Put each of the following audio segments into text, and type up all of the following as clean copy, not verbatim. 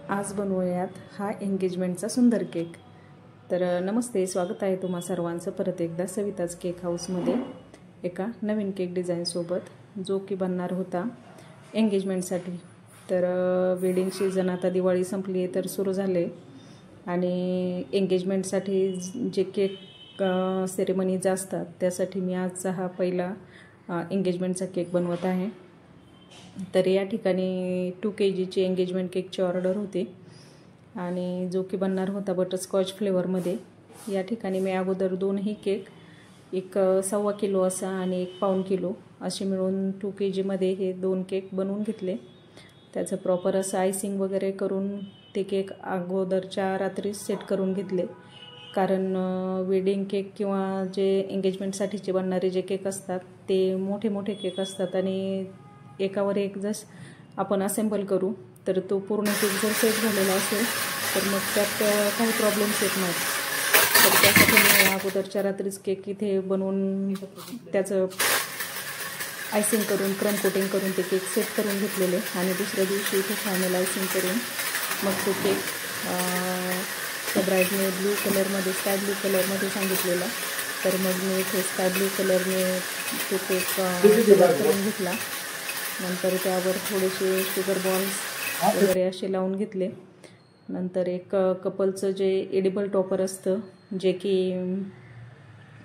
आज बनवूयात हा एंगेजमेंटचा सुंदर केक। तर नमस्ते, स्वागत आहे तुम्हा सर्वांचं परत एकदा सविताज केक हाऊसमध्ये एका नवीन केक डिझाईन सोबत, जो की बनणार होता एंगेजमेंटसाठी। तर वेडिंग सीजन आता दिवाळी संपली तर सुरू झाले आणि एंगेजमेंटसाठी जे केक सेरेमनीज असतात त्यासाठी मी आजचा हा पहिला एंगेजमेंटचा केक बनवत आहे। तर या ठिकाणी 2 kgची एंगेजमेंट केकची ऑर्डर होती आणि जो की बनणार होता बटरस्कॉच फ्लेवरमध्ये। या ठिकाणी मी अगोदर दोनही केक, एक 1.25 किलो असा आणि एक 1.25 किलो असे मिळून 2 kgमध्ये हे 2 केक बनवून घेतले। त्याचं प्रॉपर असं आयसिंग वगैरे करून ते केक अगोदरच्या रात्री सेट करून घेतले, कारण वेडिंग केक किंवा जे एंगेजमेंटसाठीचे बनणारे जे केक असतात ते मोठे मोठे केक असतात आणि एकावर एक जस आपण असेंबल करू तर तो पूर्ण केक जर सेट झालेला असेल तर मग त्यात काही प्रॉब्लेम्स येत नाहीत। तर त्यासाठी मी अगोदरच्या रात्रीच केक इथे बनवून त्याचं आयसिंग करून क्रम कोटिंग करून ते केक सेट करून घेतलेले आणि दुसऱ्या दिवशी इथे फायनल आयसिंग करून मग तो केक त्या ब्राईडने ब्लू कलरमध्ये, स्काय ब्लू कलरमध्ये सांगितलेला, तर मग मी इथे स्काय ब्लू कलरने तो केक करून घेतला। नंतर त्यावर थोडेसे शुगर बॉल्स वगैरे असे लावून घेतले। नंतर एक कपलचं जे एडिबल टॉपर असतं जे की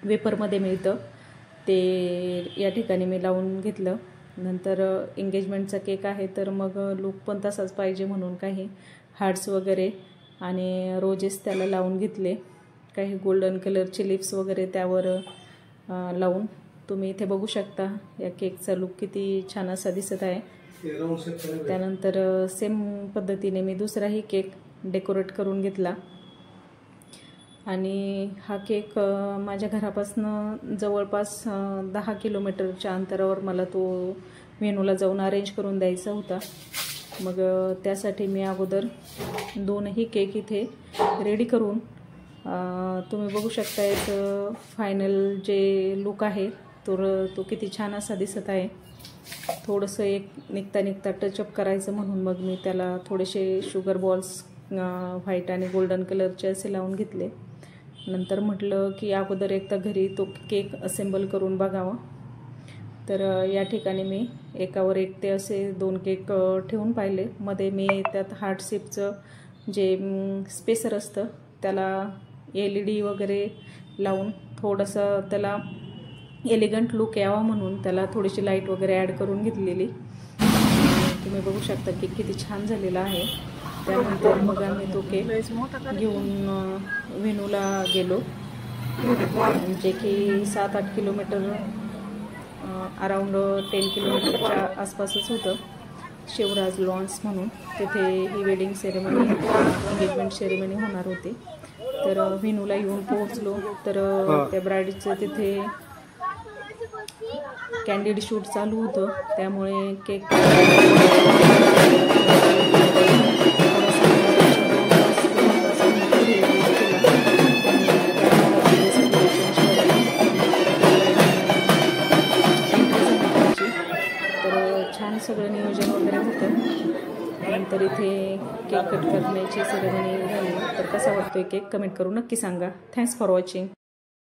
वेपरमध्ये मिळतं ते या ठिकाणी मी लावून घेतलं। नंतर एंगेजमेंटचा केक आहे तर मग लुक पण तसाच पाहिजे म्हणून काही हार्ट्स वगैरे आणि रोजेस त्याला लावून घेतले, काही गोल्डन कलरचे लिप्स वगैरे त्यावर लावून। तुम्ही इथे बघू शकता या केकचा लुक किती छान असा दिसत आहे। त्यानंतर सेम पद्धतीने मी दुसराही केक डेकोरेट करून घेतला आणि हा केक माझ्या घरापासून जवळपास 10 किलोमीटरच्या अंतरावर मला तो मेनूला जाऊन अरेंज करून द्यायचा होता। मग त्यासाठी मी अगोदर दोनही केक इथे रेडी करून तुम्ही बघू शकता याचं फायनल जे लुक आहे तो किती छान असा दिसत आहे। थोडंसं एक निघता टचअप करायचं म्हणून मग मी त्याला थोडेसे शुगर बॉल्स व्हाईट आणि गोल्डन कलरचे असे लावून घेतले। नंतर म्हटलं की अगोदर एकदा घरी तो केक असेंबल करून बघावा। तर या ठिकाणी मी एकावर एक ते असे 2 केक ठेवून पाहिले। मध्ये मी त्यात हार्ट शेपचं जे स्पेसर असतं त्याला LED वगैरे लावून थोडंसं त्याला एलिगंट लुक यावा म्हणून त्याला थोडीशी लाईट वगैरे ॲड करून घेतलेली। तुम्ही बघू शकता की किती छान झालेला आहे। त्यानंतर मग आम्ही तो केक घेऊन वेणूला गेलो, जे की 7-8 किलोमीटर अराउंड 10 किलोमीटरच्या आसपासच होतं, शिवराज लॉन्स म्हणून। तिथे ही वेडिंग सेरेमनी, एंगेजमेंट सेरेमनी होणार होती। तर वेणूला येऊन पोहोचलो तर त्या ब्राईडचं तिथे कॅन्डिड शूट चालू होतं, त्यामुळे केक तर छान सगळं नियोजन वगैरे होतं। नंतर इथे केक कट करण्याची सेरेमनी झाली। तर कसा वाटतोय केक कमेंट करून नक्की सांगा। Thanks for watching.